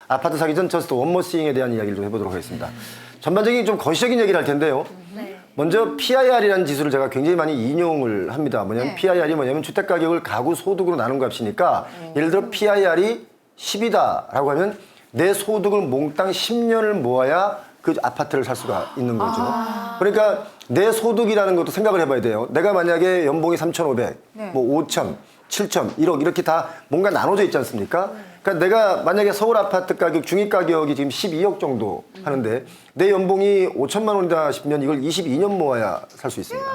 아파트 사기 전 저스트 원모싱에 대한 이야기를 좀 해보도록 하겠습니다. 전반적인 좀 거시적인 얘기를 할 텐데요. 먼저 PIR이라는 지수를 제가 굉장히 많이 인용을 합니다. 뭐냐면 PIR이 뭐냐면 주택가격을 가구 소득으로 나눈 값이니까 예를 들어 PIR이 10이다라고 하면 내 소득을 몽땅 10년을 모아야 그 아파트를 살 수가 있는 거죠. 그러니까 내 소득이라는 것도 생각을 해봐야 돼요. 내가 만약에 연봉이 3,500, 뭐 5,000, 7,000, 1억 이렇게 다 뭔가 나눠져 있지 않습니까? 그러니까 내가 만약에 서울 아파트 가격 중위 가격이 지금 12억 정도 하는데 내 연봉이 5천만 원이다 싶으면 이걸 22년 모아야 살 수 있습니다.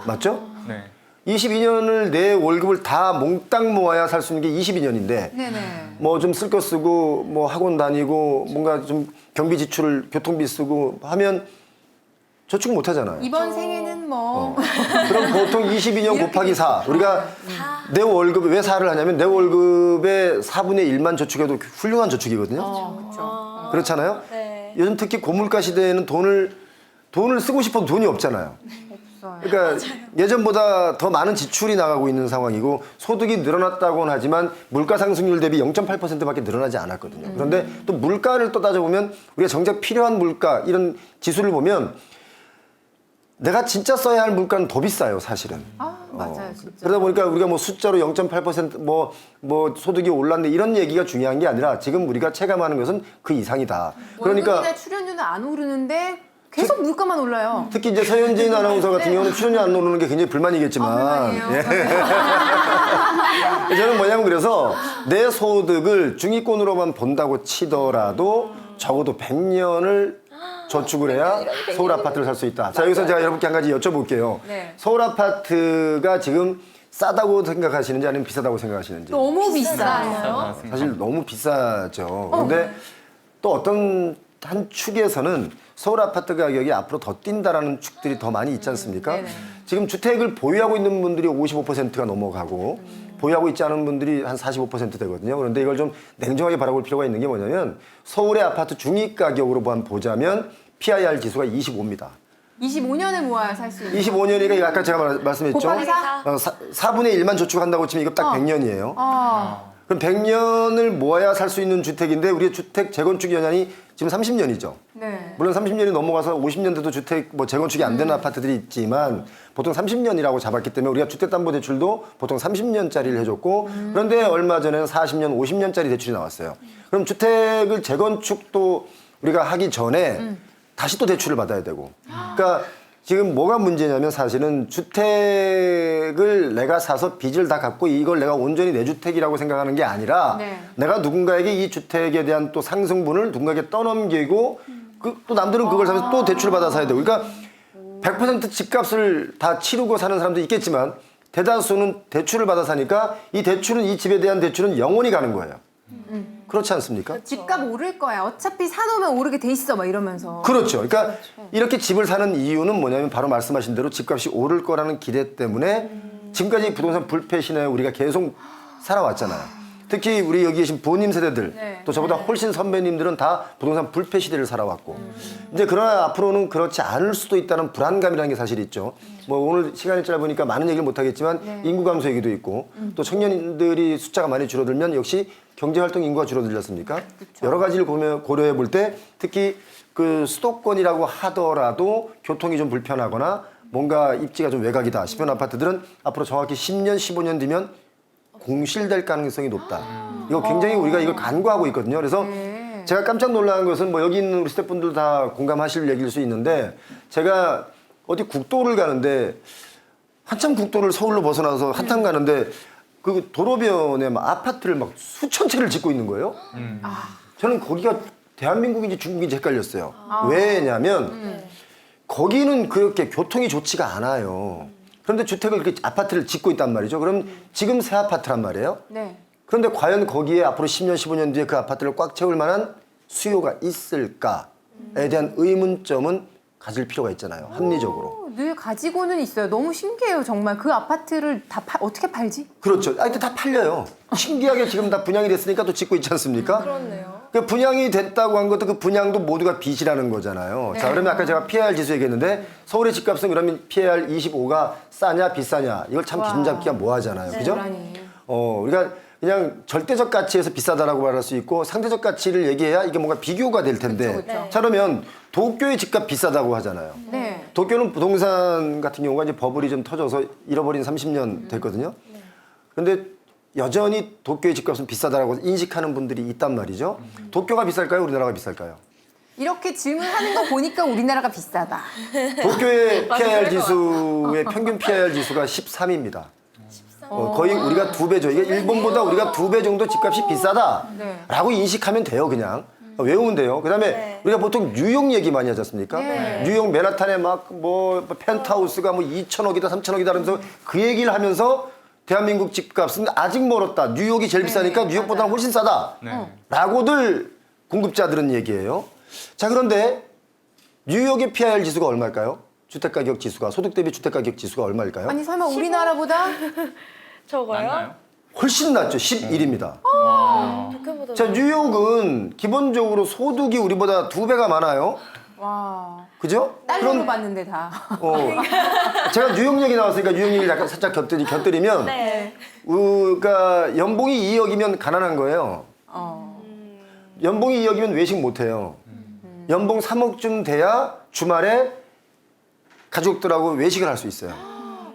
맞죠? 네. 22년을 내 월급을 다 몽땅 모아야 살 수 있는 게 22년인데 뭐 좀 쓸 거 쓰고 뭐 학원 다니고 뭔가 좀 경비 지출을 교통비 쓰고 하면 저축 못 하잖아요. 이번 생에는 뭐 그럼 보통 22년 곱하기 4. 우리가 내 월급에 왜 4를 하냐면 내 월급의 4분의 1만 저축해도 훌륭한 저축이거든요. 그렇죠. 그렇잖아요? 네. 요즘 특히 고물가 시대에는 돈을 쓰고 싶어도 돈이 없잖아요. 없어요. 그러니까 예전보다 더 많은 지출이 나가고 있는 상황이고 소득이 늘어났다고는 하지만 물가 상승률 대비 0.8%밖에 늘어나지 않았거든요. 그런데 또 물가를 또 따져보면 우리가 정작 필요한 물가 이런 지수를 보면 내가 진짜 써야 할 물가는 더 비싸요, 사실은. 맞아요, 진짜. 그러다 보니까 우리가 뭐 숫자로 0.8% 뭐 소득이 올랐네 이런 얘기가 중요한 게 아니라 지금 우리가 체감하는 것은 그 이상이다. 그러니까 월급이나 출연료는 안 오르는데 계속 물가만 올라요. 특히 이제 서현진 아나운서 같은 경우는 출연료 안 오르는 게 굉장히 불만이겠지만 불만이에요. 저는 뭐냐면 그래서 내 소득을 중위권으로만 본다고 치더라도 적어도 100년을 저축을 해야 서울 아파트를 살 수 있다. 자, 여기서 제가 여러분께 한 가지 여쭤볼게요. 네. 서울 아파트가 지금 싸다고 생각하시는지 아니면 비싸다고 생각하시는지. 너무 비싸요. 사실 너무 비싸죠. 근데 또 어떤 한 축에서는 서울 아파트 가격이 앞으로 더 뛴다라는 축들이 더 많이 있지 않습니까? 지금 주택을 보유하고 있는 분들이 55%가 넘어가고 보유하고 있지 않은 분들이 한 45% 되거든요. 그런데 이걸 좀 냉정하게 바라볼 필요가 있는 게 뭐냐면 서울의 아파트 중위 가격으로만 보자면 PIR 지수가 25입니다. 25년을 모아야 살 수 있는. 25년이니까 아까 제가 말씀했죠. 곱하기 4? 4분의 1만 저축한다고 치면 이거 딱 100년이에요. 그럼 100년을 모아야 살 수 있는 주택인데 우리의 주택 재건축 연한이 지금 30년이죠. 네. 물론 30년이 넘어가서 50년 돼도 주택 뭐 재건축이 안 되는 아파트들이 있지만 보통 30년이라고 잡았기 때문에 우리가 주택담보대출도 보통 30년짜리를 해줬고 그런데 얼마 전에는 40년, 50년짜리 대출이 나왔어요. 그럼 주택을 재건축도 우리가 하기 전에 다시 또 대출을 받아야 되고. 그러니까 지금 뭐가 문제냐면 사실은 주택을 내가 사서 빚을 다 갚고 이걸 내가 온전히 내 주택이라고 생각하는 게 아니라 내가 누군가에게 이 주택에 대한 또 상승분을 누군가에게 떠넘기고 또 남들은 그걸 사면서 또 대출을 받아 사야 되고 그러니까 100% 집값을 다 치르고 사는 사람도 있겠지만 대다수는 대출을 받아 사니까 이 대출은 이 집에 대한 대출은 영원히 가는 거예요. 그렇지 않습니까? 집값 오를 거야. 어차피 사놓으면 오르게 돼 있어. 막 이러면서. 그렇죠. 그러니까 이렇게 집을 사는 이유는 뭐냐면 바로 말씀하신 대로 집값이 오를 거라는 기대 때문에 지금까지 부동산 불패 시대에 우리가 계속 살아왔잖아요. 특히 우리 여기 계신 부모님 세대들 또 저보다 훨씬 선배님들은 다 부동산 불패 시대를 살아왔고 이제 그러나 앞으로는 그렇지 않을 수도 있다는 불안감이라는 게 사실 있죠. 뭐 오늘 시간이 짧으니까 많은 얘기를 못 하겠지만 인구 감소 얘기도 있고 또 청년들이 숫자가 많이 줄어들면 역시 경제활동 인구가 줄어들지 않습니까? 여러 가지를 고려해 볼 때 특히 그 수도권이라고 하더라도 교통이 좀 불편하거나 뭔가 입지가 좀 외곽이다 싶은 아파트들은 앞으로 정확히 10년, 15년 뒤면 공실될 가능성이 높다. 이거 굉장히 우리가 이걸 간과하고 있거든요. 그래서 제가 깜짝 놀란 것은 뭐 여기 있는 우리 스태프분들 다 공감하실 얘기일 수 있는데 제가 어디 국도를 가는데 한참 국도를 서울로 벗어나서 한참 가는데 그 도로변에 막 아파트를 막 수천 채를 짓고 있는 거예요. 저는 거기가 대한민국인지 중국인지 헷갈렸어요. 왜냐면 거기는 그렇게 교통이 좋지가 않아요. 그런데 주택을 이렇게 아파트를 짓고 있단 말이죠. 그럼 지금 새 아파트란 말이에요. 그런데 과연 거기에 앞으로 10년, 15년 뒤에 그 아파트를 꽉 채울 만한 수요가 있을까에 대한 의문점은 가질 필요가 있잖아요. 합리적으로. 늘 가지고는 있어요. 너무 신기해요. 정말 그 아파트를 다 어떻게 팔지? 그렇죠. 근데 다 팔려요. 신기하게 지금 다 분양이 됐으니까 또 짓고 있지 않습니까? 그렇네요. 그 분양이 됐다고 한 것도 그 분양도 모두가 빚이라는 거잖아요. 자, 그러면 아까 제가 PIR 지수 얘기했는데 서울의 집값은 그러면 PIR 25가 싸냐 비싸냐 이걸 참 기준 잡기가 뭐하잖아요. 그죠? 불안이. 우리가 그냥 절대적 가치에서 비싸다라고 말할 수 있고 상대적 가치를 얘기해야 이게 뭔가 비교가 될 텐데 그쵸, 그쵸. 자 그러면 도쿄의 집값 비싸다고 하잖아요. 네. 도쿄는 부동산 같은 경우가 이제 버블이 좀 터져서 잃어버린 30년 됐거든요. 근데 여전히 도쿄의 집값은 비싸다라고 인식하는 분들이 있단 말이죠. 도쿄가 비쌀까요? 우리나라가 비쌀까요? 이렇게 질문하는 거 보니까 우리나라가 비싸다. 도쿄의 맞아, PIR 그럴 것 지수의 평균 PIR 지수가 13입니다. 거의 우리가 2배죠. 이게 일본보다 우리가 2배 정도 집값이 비싸다라고 네. 인식하면 돼요, 그냥. 외우면 돼요. 그다음에 네. 우리가 보통 뉴욕 얘기 많이 하지 않습니까? 네. 뉴욕 맨하탄에 막 뭐 펜트하우스가 뭐 2천억이다, 3천억이다 하면서 그 얘기를 하면서 대한민국 집값은 아직 멀었다. 뉴욕이 제일 비싸니까 뉴욕보다는 훨씬 싸다. 네. 라고들 공급자들은 얘기해요. 자, 그런데 뉴욕의 PIR 지수가 얼마일까요? 주택가격 지수가, 소득 대비 주택가격 지수가 얼마일까요? 아니 설마 우리나라보다 저거요? 맞나요? 훨씬 낮죠. 11입니다. 와. 도쿄보다 자, 뉴욕은 기본적으로 소득이 우리보다 2배가 많아요. 와 그죠? 달러로 봤는데 다. 제가 뉴욕 얘기 나왔으니까 뉴욕 얘기를 약간 살짝 곁들이면 네. 그러니까 연봉이 2억이면 가난한 거예요. 연봉이 2억이면 외식 못 해요. 연봉 3억쯤 돼야 주말에 가족들하고 외식을 할 수 있어요.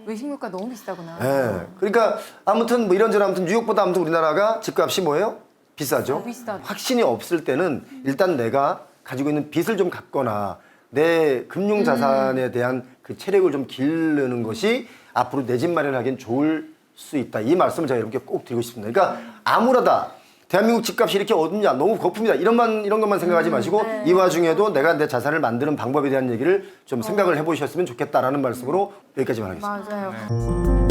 외식물가 너무 비싸구나. 예. 그러니까 아무튼 뭐 이런저런 아무튼 뉴욕보다 아무튼 우리나라가 집값이 뭐예요? 비싸죠. 비싸다. 확신이 없을 때는 일단 내가 가지고 있는 빚을 좀 갚거나 내 금융 자산에 대한 그 체력을 좀 기르는 것이 앞으로 내 집 마련하기엔 좋을 수 있다. 이 말씀을 제가 여러분께 꼭 드리고 싶습니다. 그러니까 암울하다. 대한민국 집값이 이렇게 어둡냐, 너무 거품이다. 이런 것만 생각하지 마시고 이 와중에도 내가 내 자산을 만드는 방법에 대한 얘기를 좀 생각을 해보셨으면 좋겠다라는 말씀으로 여기까지만 하겠습니다. 맞아요.